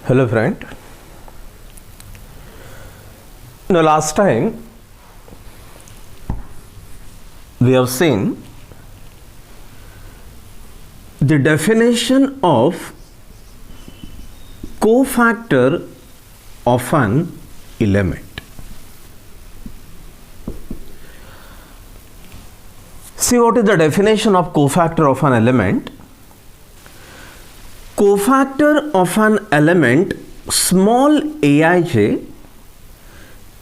Hello friend. Now last time we have seen the definition of cofactor of an element. See what is the definition of cofactor of an element. Cofactor of an element small aij,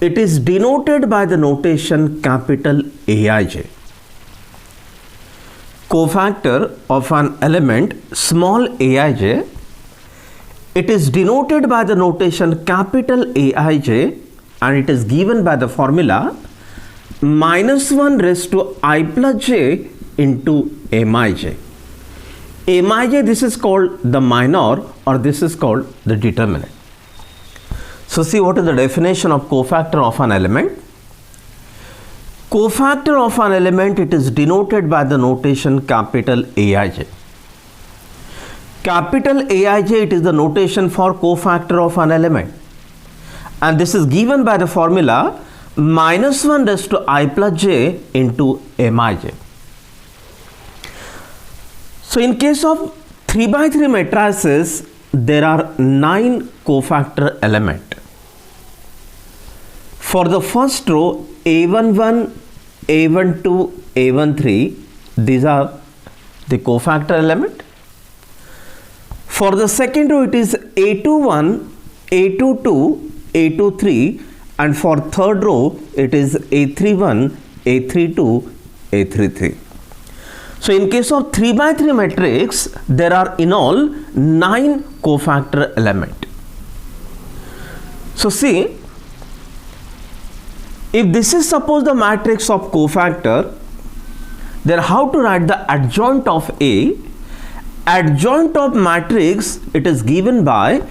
it is denoted by the notation capital Aij. Cofactor of an element small aij, it is denoted by the notation capital Aij and it is given by the formula -1 raised to I plus j into Mij. Mij, this is called the minor or this is called the determinant. So see what is the definition of cofactor of an element. Cofactor of an element, it is denoted by the notation capital Aij. Capital Aij, it is the notation for cofactor of an element and this is given by the formula -1 raised to I plus j into Mij. So in case of 3 by 3 matrices, there are 9 cofactor element. For the first row, A11, A12, A13, these are the cofactor element. For the second row, it is A21, A22, A23 and for third row, it is A31, A32, A33. So in case of 3 by 3 matrix, there are in all 9 cofactor element. So see, if this is suppose the matrix of cofactor, then how to write the adjoint of A? Adjoint of matrix, it is given by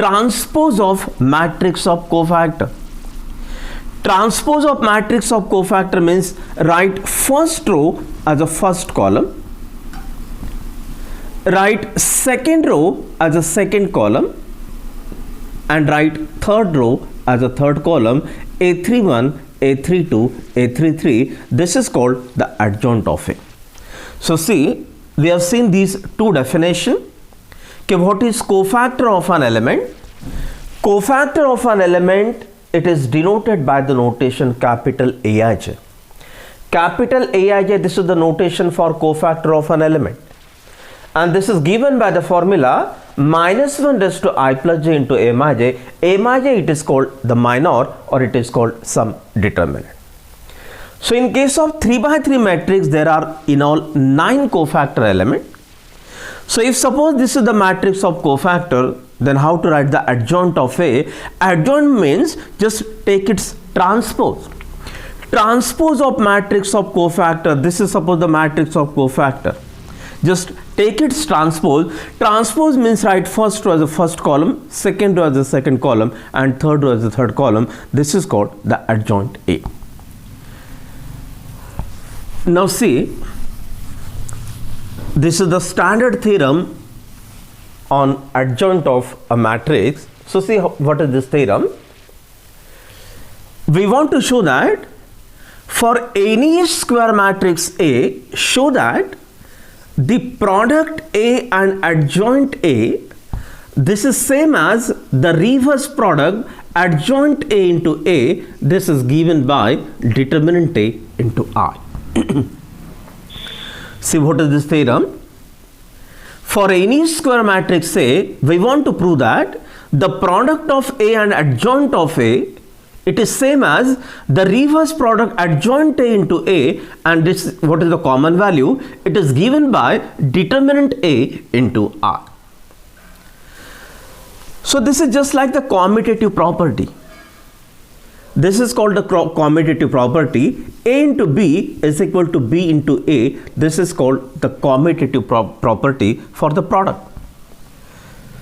transpose of matrix of cofactor. Transpose of matrix of cofactor means write first row as a first column, write second row as a second column and write third row as a third column. A31, A32, A33, this is called the adjoint of A. So see, we have seen these two definitions. Okay, what is cofactor of an element? Cofactor of an element, it is denoted by the notation capital Aij. Capital Aij, this is the notation for cofactor of an element and this is given by the formula -1 raised to I plus j into Mij. Mij, it is called the minor or it is called some determinant. So in case of 3 by 3 matrix, there are in all 9 cofactor element. So if suppose this is the matrix of cofactor, then how to write the adjoint of A? Adjoint means just take its transpose. Transpose of matrix of cofactor, this is suppose the matrix of cofactor. Just take its transpose. Transpose means write first row as the first column, second row as the second column and third row as the third column. This is called the adjoint A. Now see, this is the standard theorem on adjoint of a matrix. So see what is this theorem. We want to show that for any square matrix A, show that the product A and adjoint A, this is same as the reverse product adjoint A into A. This is given by determinant A into I. See what is this theorem. For any square matrix A, we want to prove that the product of A and adjoint of A, it is same as the reverse product adjoint A into A and this what is the common value? It is given by determinant A into R. So this is just like the commutative property. This is called the commutative property. A into B is equal to B into A. This is called the commutative property for the product.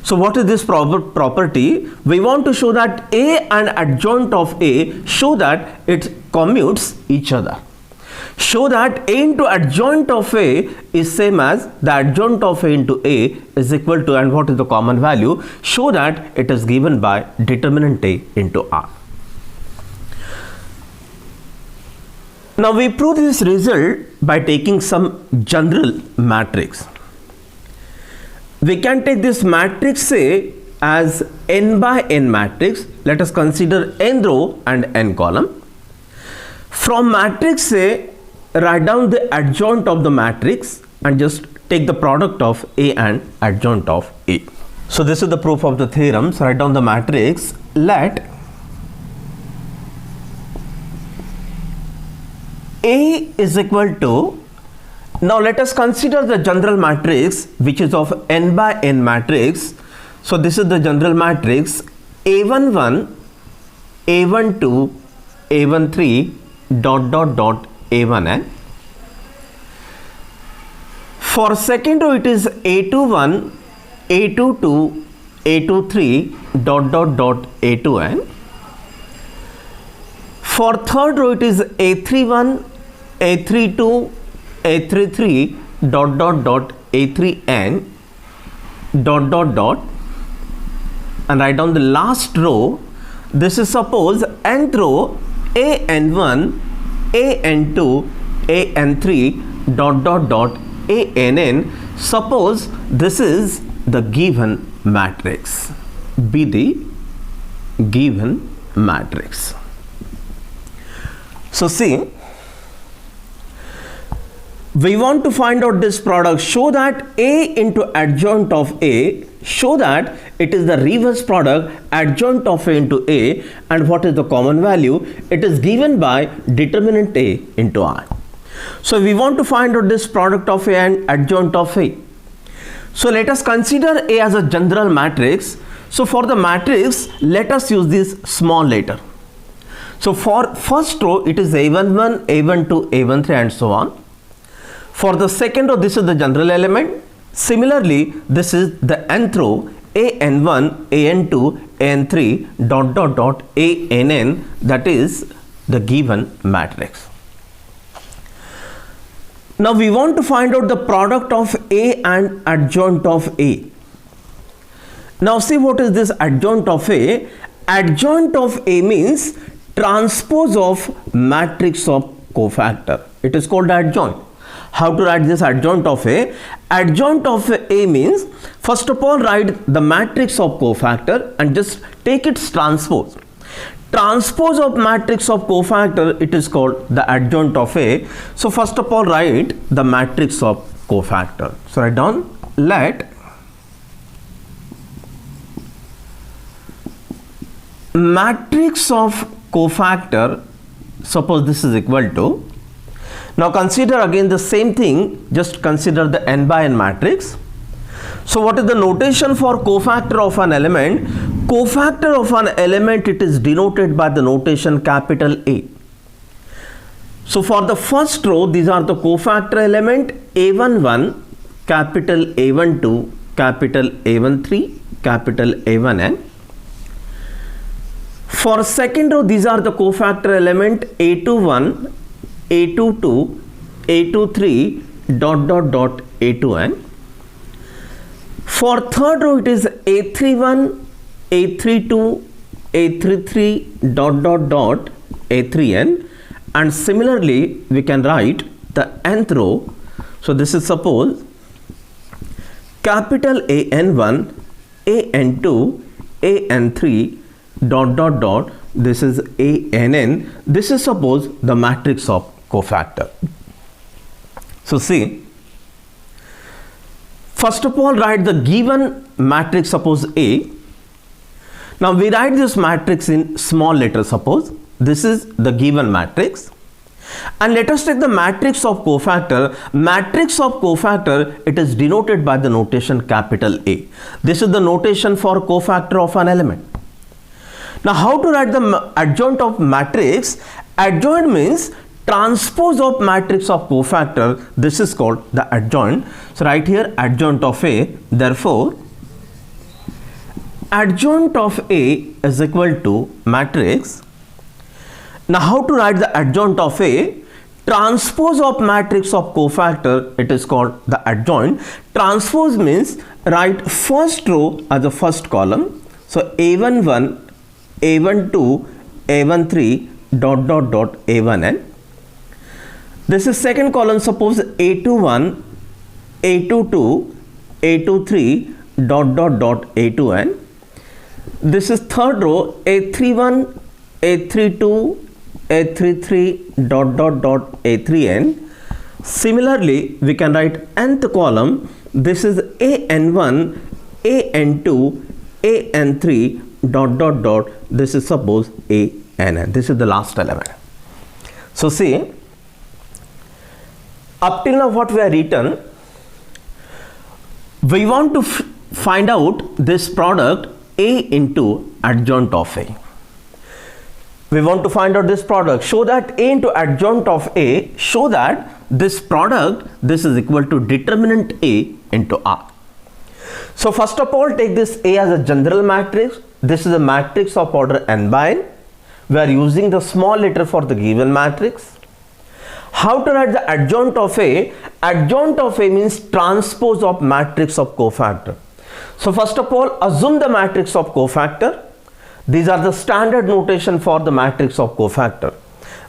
So what is this property? We want to show that A and adjoint of A show that it commutes each other. Show that A into adjoint of A is same as the adjoint of A into A is equal to, and what is the common value? Show that it is given by determinant A into R. Now we prove this result by taking some general matrix. We can take this matrix A as n by n matrix. Let us consider n row and n column. From matrix A, write down the adjoint of the matrix and just take the product of A and adjoint of A. So this is the proof of the theorem. So write down the matrix. Let A is equal to, now let us consider the general matrix which is of n by n matrix. So this is the general matrix A11, A12, A13 dot dot dot A1n. For second row it is A21, A22, A23 dot dot dot A2n. For third row it is A31, A32, A33 dot dot dot A3n dot dot dot, and write down the last row. This is suppose nth row an1, an2, an3 dot dot dot ann. Suppose this is the given matrix. Be the given matrix. So see, we want to find out this product. Show that A into adjoint of A, show that it is the reverse product adjoint of A into A, and what is the common value? It is given by determinant A into R. So we want to find out this product of A and adjoint of A. So let us consider A as a general matrix. So for the matrix, let us use this small letter. So for first row it is A11, A12, A13 and so on. For the second row, this is the general element. Similarly, this is the nth row an1, an2, an3 dot dot dot ann, that is the given matrix. Now we want to find out the product of A and adjoint of A. Now see, what is this adjoint of A? Adjoint of A means transpose of matrix of cofactor. It is called adjoint. How to write this adjoint of A? Adjoint of A means, first of all, write the matrix of cofactor and just take its transpose. Transpose of matrix of cofactor, it is called the adjoint of A. So first of all, write the matrix of cofactor. So write down, let matrix of cofactor, suppose this is equal to, now consider again the same thing, just consider the n by n matrix. So what is the notation for cofactor of an element? Cofactor of an element, it is denoted by the notation capital A. So for the first row, these are the cofactor element A11, capital A12, capital A13, capital A1n. For second row, these are the cofactor element A21, A22, A23 dot dot dot A2n. For third row, it is A31, A32, A33 dot dot dot A3n, and similarly we can write the nth row. So this is suppose capital AN1, AN2, AN3 dot dot dot, this is ANN. This is suppose the matrix of cofactor. So see, first of all, write the given matrix, suppose A. Now we write this matrix in small letters. Suppose this is the given matrix, and let us take the matrix of cofactor. Matrix of cofactor, it is denoted by the notation capital A. This is the notation for cofactor of an element. Now how to write the adjoint of matrix? Adjoint means transpose of matrix of cofactor. This is called the adjoint. So write here adjoint of A. Therefore adjoint of A is equal to matrix. Now how to write the adjoint of A? transpose of matrix of cofactor, it is called the adjoint. Transpose means write first row as a first column. So A11, A12, A13 dot dot dot A1n. This is second column. Suppose A21, A22, A23 dot dot dot A2n. This is third row. A31, A32, A33 dot dot dot A3n. Similarly, we can write nth column. This is AN1, AN2, AN3 dot dot dot. This is suppose ANN. This is the last element. So see, up till now what we have written, we want to find out this product A into adjoint of A. We want to find out this product. Show that A into adjoint of A, show that this product, this is equal to determinant A into R. So first of all, take this A as a general matrix. This is a matrix of order n by n. We are using the small letter for the given matrix. How to write the adjoint of A? Adjoint of A means transpose of matrix of cofactor. So first of all, assume the matrix of cofactor. These are the standard notation for the matrix of cofactor.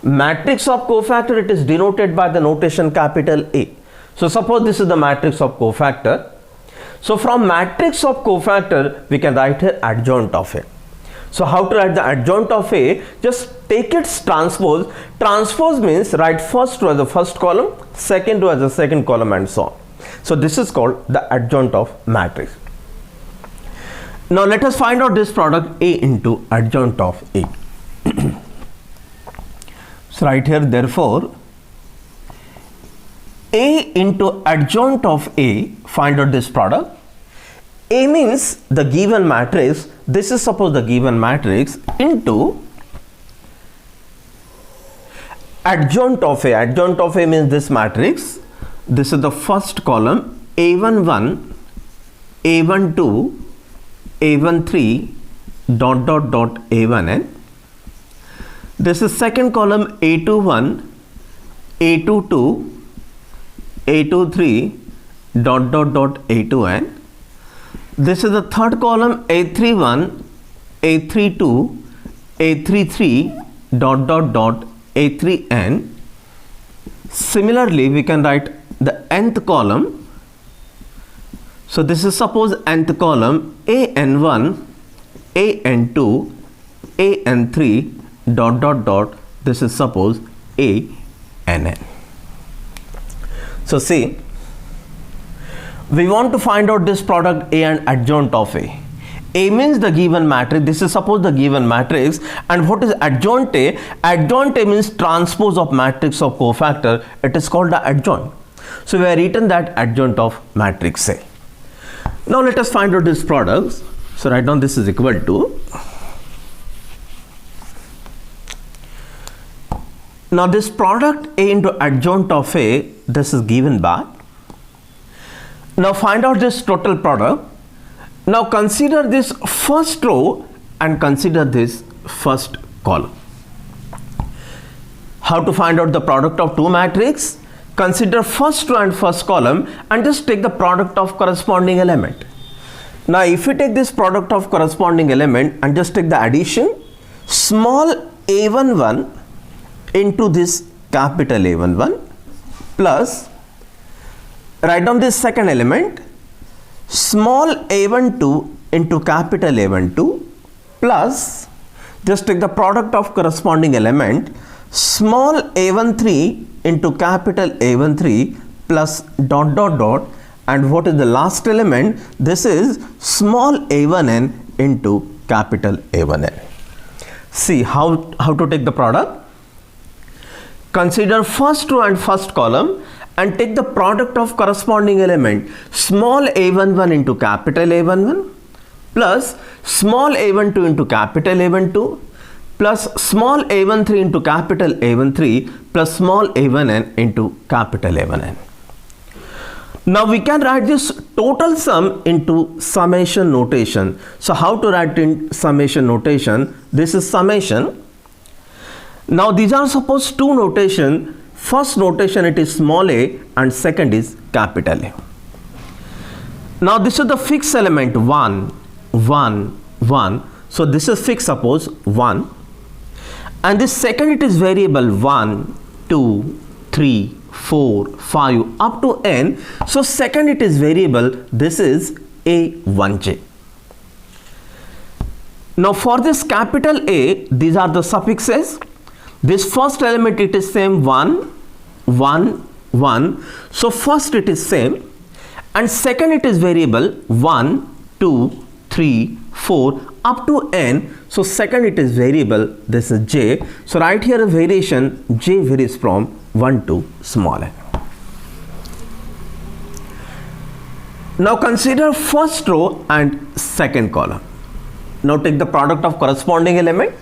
Matrix of cofactor, it is denoted by the notation capital A. So suppose this is the matrix of cofactor. So from matrix of cofactor, we can write here adjoint of A. So how to write the adjoint of A? Just take its transpose. Transpose means write first row as the first column, second row as the second column, and so on. So this is called the adjoint of matrix. Now let us find out this product A into adjoint of A. So right here, therefore, A into adjoint of A, find out this product. A means the given matrix. This is suppose the given matrix into adjoint of A. Adjoint of A means this matrix. This is the first column, A11, A12, A13 dot dot dot A1n. This is second column, A21, A22, A23 dot dot dot A2n. This is the third column, A31, A32, A33 dot dot dot A3n. Similarly, we can write the nth column. So this is suppose nth column, AN1, AN2, AN3 dot dot dot. This is suppose ANN. So see, we want to find out this product A and adjoint of A. A means the given matrix. This is suppose the given matrix. And what is adjoint A? Adjoint A means transpose of matrix of cofactor. It is called the adjoint. So we have written that adjoint of matrix A. Now let us find out this product. So write down this is equal to. Now this product A into adjoint of A, this is given by. Now find out this total product. Now consider this first row and consider this first column. How to find out the product of two matrices? Consider first row and first column and just take the product of corresponding element. Now if you take this product of corresponding element and just take the addition, small a11 into this capital A11 plus, write down this second element, small a12 into capital A12 plus, just take the product of corresponding element, small a13 into capital A13 plus dot dot dot, and what is the last element? This is small a1n into capital A1n. See how to take the product. Consider first row and first column and take the product of corresponding element, small a11 into capital A11 plus small a12 into capital A12 plus small a13 into capital A13 plus small a1n into capital A1n. Now we can write this total sum into summation notation. So how to write in summation notation? This is summation. Now these are suppose two notation. first notation it is small a and second is capital A. Now this is the fixed element 1, 1, 1. So this is fixed, suppose 1. And this second it is variable 1, 2, 3, 4, 5 up to n. So second it is variable, this is A1j. Now for this capital A, these are the suffixes. This first element it is same 1, 1, 1. So first it is same, and second it is variable 1, 2, 3, 4 up to n. So second it is variable, this is j. So right here a variation, j varies from 1 to small n. Now consider first row and second column. Now take the product of corresponding element.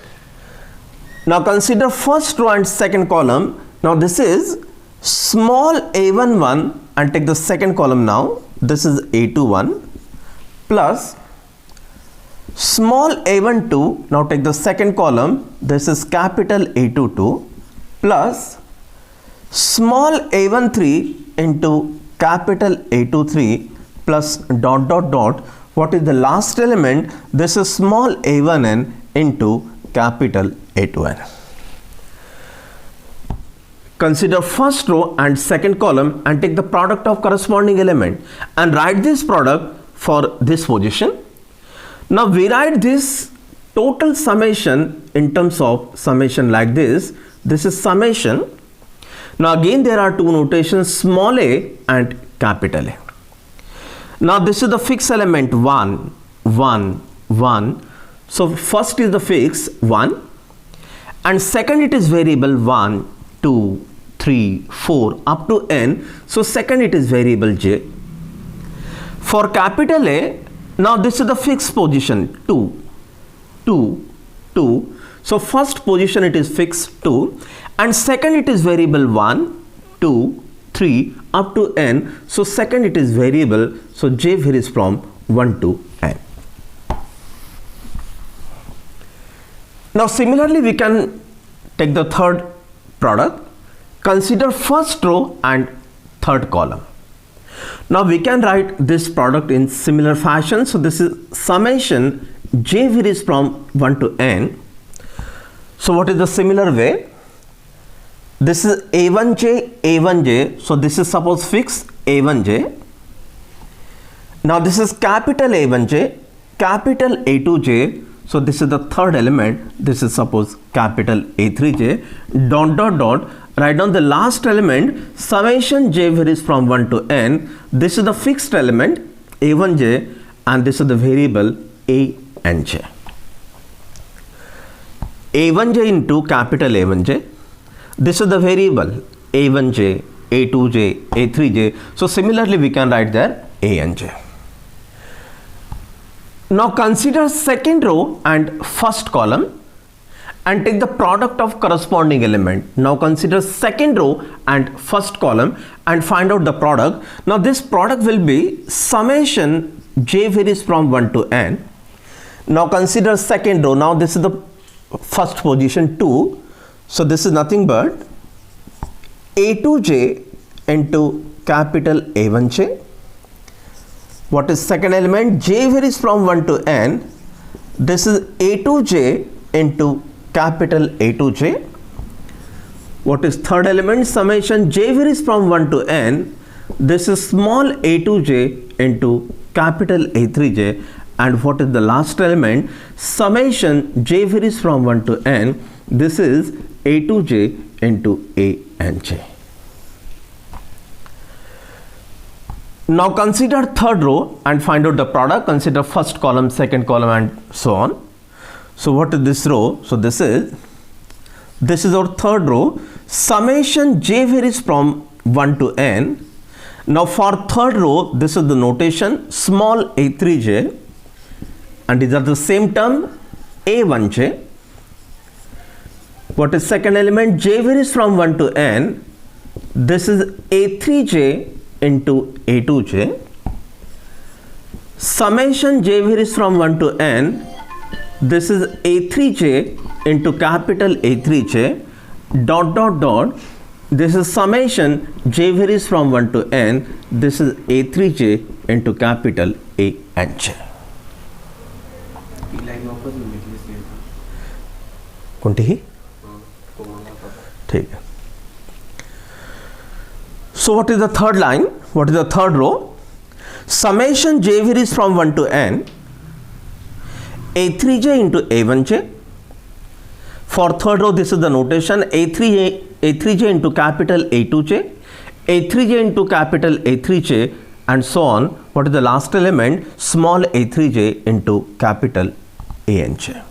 Now consider first row and second column. Now this is small a11 and take the second column now. This is a21 plus small a12. Now take the second column. This is capital A22 plus small a13 into capital A23 plus dot dot dot. What is the last element? This is small a1n into capital A2n. Consider first row and second column and take the product of corresponding element and write this product for this position. Now we write this total summation in terms of summation like this. This is summation. Now again there are two notations, small a and capital A. Now this is the fixed element 1, 1, 1. So first is the fix 1 and second it is variable 1, 2, 3, 4 up to n. So second it is variable j. For capital A, now this is the fixed position 2, 2, 2. So first position it is fixed 2 and second it is variable 1, 2, 3 up to n. So second it is variable, so j varies from 1 to n. Now similarly we can take the third product. Consider first row and third column. Now we can write this product in similar fashion. So this is summation, j varies from 1 to n. So what is the similar way? This is a1j, a1j. So this is suppose fixed a1j. Now this is capital A1j, capital A2j. So this is the third element. This is suppose capital A3j. Dot dot dot. Write down the last element. Summation j varies from 1 to n. This is the fixed element a1j and this is the variable a and j. a1j into capital A1j. This is the variable a1j, a2j, a3j. So similarly we can write there a and j. Now consider second row and first column and take the product of corresponding element. Now consider second row and first column and find out the product. Now this product will be summation j varies from 1 to n. Now consider second row. Now this is the first position 2. So this is nothing but a2j into capital A1j. What is second element? J varies from 1 to n. This is a2j into capital A2j. What is third element? Summation j varies from 1 to n. This is small a2j into capital A3j. And what is the last element? Summation j varies from 1 to n. This is a2j into a and j. Now consider third row and find out the product. Consider first column, second column and so on. So what is this row? So this is our third row. Summation j varies from 1 to n. Now for third row, this is the notation small a3j and these are the same term a1j. What is second element? J varies from 1 to n. This is a3j into a2j. Summation j varies from 1 to n. This is a3j into capital A3j. Dot dot dot. this is summation j varies from 1 to n. This is a3j into capital A and J. कोणती ही ठीक है. So what is the third line? What is the third row? Summation j varies from 1 to n, a3j into a1j. For third row, this is the notation a3j into capital A2j, a3j into capital A3j, and so on. What is the last element? Small a3j into capital A and J.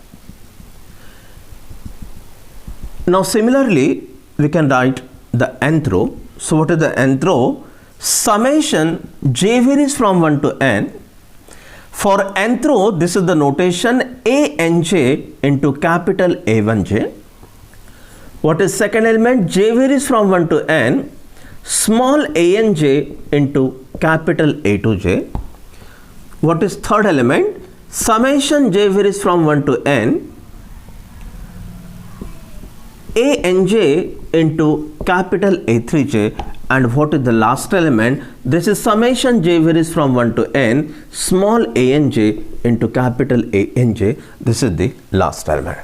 Now similarly, we can write the nth row. So what is the nth row? Summation j varies from 1 to n. For nth row, this is the notation a n j into capital A1j. What is second element? J varies from 1 to n, small a n j into capital A2j. What is third element? Summation j varies from 1 to n, a n j into capital A3j. And what is the last element? This is summation j varies from 1 to n, small a n j into capital A n j. This is the last element.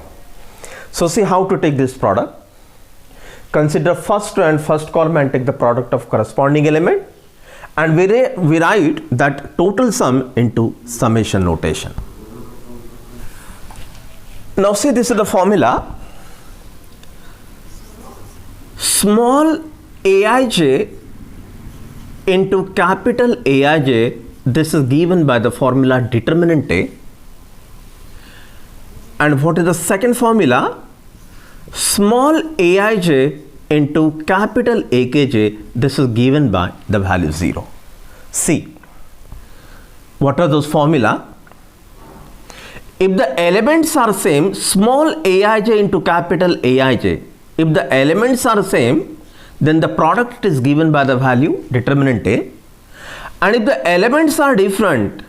So see how to take this product. Consider first row and first column and take the product of corresponding element, and we write that total sum into summation notation. Now see, this is the formula. Small aij into capital Aij, this is given by the formula determinant A. And what is the second formula? Small aij into capital Akj, this is given by the value 0. See, what are those formula? If the elements are same, small aij into capital Aij, if the elements are same, then the product is given by the value determinant A. And if the elements are different,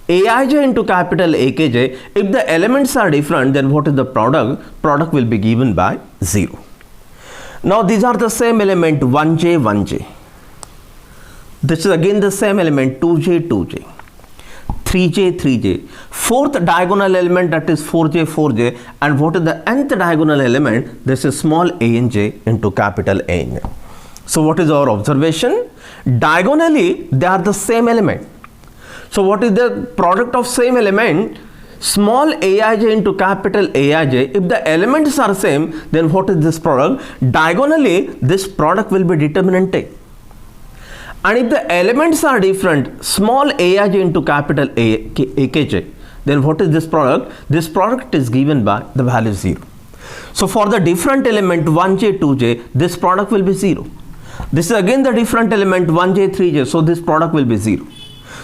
Aij into capital Akj, if the elements are different, then what is the product? Product will be given by 0. Now these are the same element 1j, 1j. This is again the same element 2j, 2j. 3j, 3j. Fourth diagonal element, that is 4j, 4j. And what is the nth diagonal element? This is small anj into capital An. So what is our observation? Diagonally, they are the same element. So what is the product of same element? Small aij into capital Aij. If the elements are same, then what is this product? Diagonally, this product will be determinant A. And if the elements are different, small aij into capital Akj, then what is this product? This product is given by the value 0. So for the different element 1j, 2j, this product will be 0. This is again the different element 1j, 3j, so this product will be 0.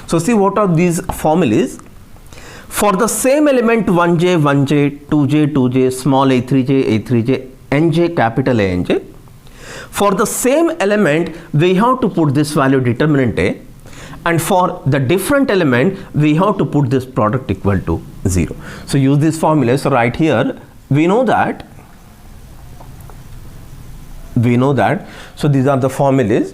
So see, what are these formulas? For the same element 1j, 1j, 2j, 2j, small a3j, a3j, nj, capital Anj, for the same element, we have to put this value determinant A, and for the different element, we have to put this product equal to 0. So use this formula. So right here, we know that. So these are the formulas.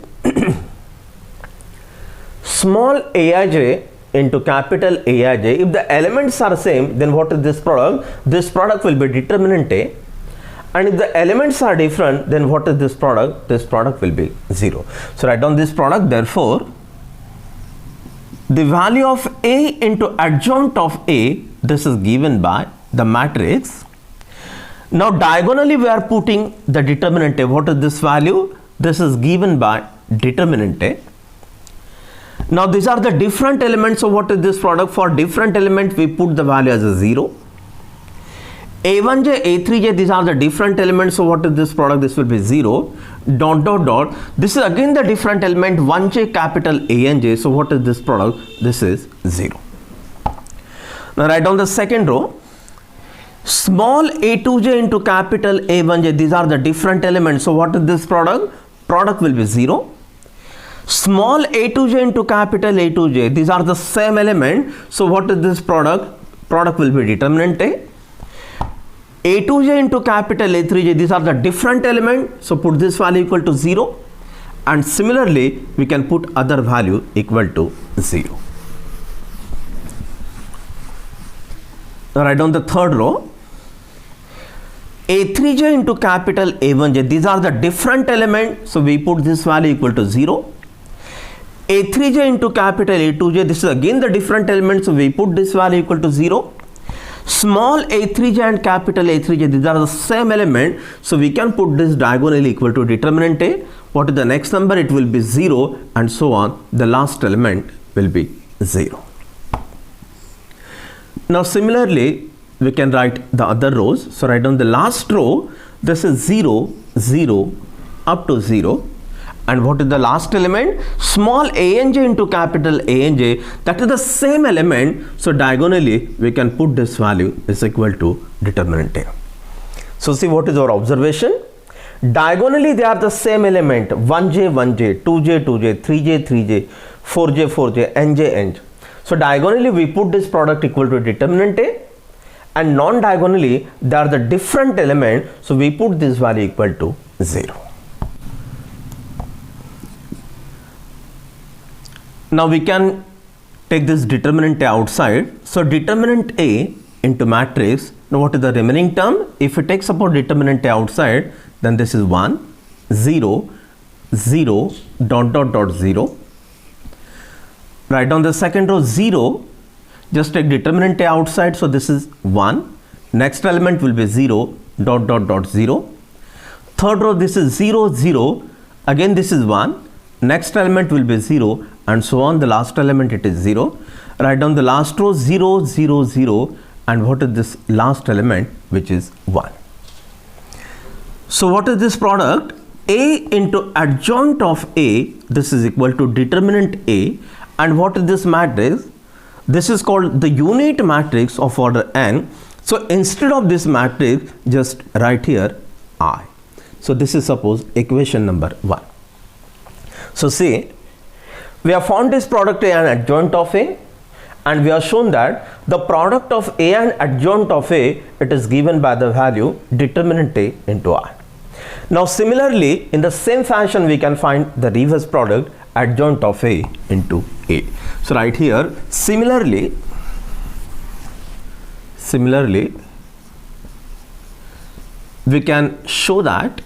Small aij into capital Aij. If the elements are same, then what is this product? This product will be determinant A. And if the elements are different, then what is this product? This product will be 0. So write down this product. Therefore, the value of A into adjoint of A, this is given by the matrix. Now diagonally we are putting the determinant A. What is this value? This is given by determinant A. Now these are the different elements. So what is this product? For different element, we put the value as a 0. A1j, A3j, these are the different elements. So what is this product? This will be 0. Dot, dot, dot. This is again the different element 1j, capital Anj. So what is this product? This is 0. Now write down the second row. Small a2j into capital A1j. These are the different elements. So what is this product? Product will be 0. Small a2j into capital A2j. These are the same element. So what is this product? Product will be determinant A. A2j into capital A3j, these are the different element, so put this value equal to 0, and similarly we can put other value equal to 0. Now write down the third row. A3j into capital A1j, these are the different element, so we put this value equal to 0. A3j into capital A2j, this is again the different element, so we put this value equal to 0. Small a3j and capital A3j, these are the same element, so we can put this diagonally equal to determinant A. What is the next number? It will be 0, and so on. The last element will be 0. Now similarly, we can write the other rows. So write down the last row. This is 0, 0 up to 0. And what is the last element? Small anj into capital Anj, that is the same element, so diagonally we can put this value is equal to determinant A. So see, what is our observation? Diagonally they are the same element, 1j 1j, 2j 2j, 3j 3j, 4j 4j, nj nj. So diagonally we put this product equal to determinant A, and non-diagonally they are the different element, so we put this value equal to 0. Now we can take this determinant A outside. So determinant A into matrix. Now what is the remaining term? If we take suppose determinant A outside, then this is 1, 0, 0, dot dot dot 0. Write down the second row 0. Just take determinant A outside. So this is 1. Next element will be 0, dot dot dot 0. Third row, this is 0, 0. Again this is 1. Next element will be 0, and so on. The last element it is 0. Write down the last row 0, 0, 0, and what is this last element, which is 1. So what is this product? A into adjoint of A, this is equal to determinant A, and what is this matrix? This is called the unit matrix of order n. So instead of this matrix, just write here I. So this is suppose equation number 1. So see, we have found this product A and adjoint of A, and we have shown that the product of A and adjoint of A, it is given by the value determinant A into I. Now similarly, in the same fashion we can find the reverse product adjoint of A into A. So right here, similarly we can show that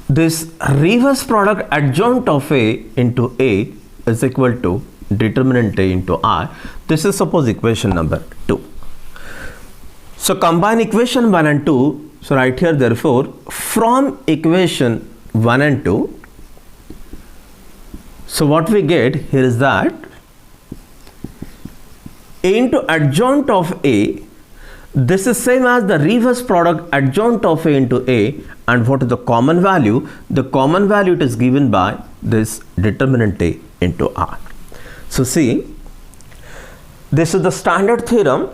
this reverse product adjoint of A into A is equal to determinant A into I. This is suppose equation number 2. So combine equation 1 and 2. So right here, therefore, from equation 1 and 2, so what we get here is that A into adjoint of A, this is same as the reverse product adjoint of A into A, and what is the common value? The common value it is given by this determinant A into R. So see, this is the standard theorem.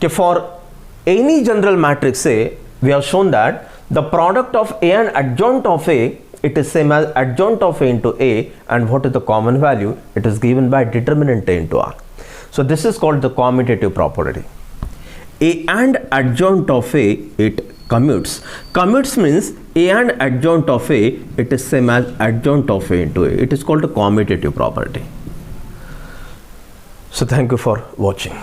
For any general matrix A, we have shown that the product of A and adjoint of A, it is same as adjoint of A into A, and what is the common value? It is given by determinant A into R. So this is called the commutative property. A and adjoint of A, it commutes. Commutes means A and adjoint of A, it is same as adjoint of A into A. It is called a commutative property. So thank you for watching.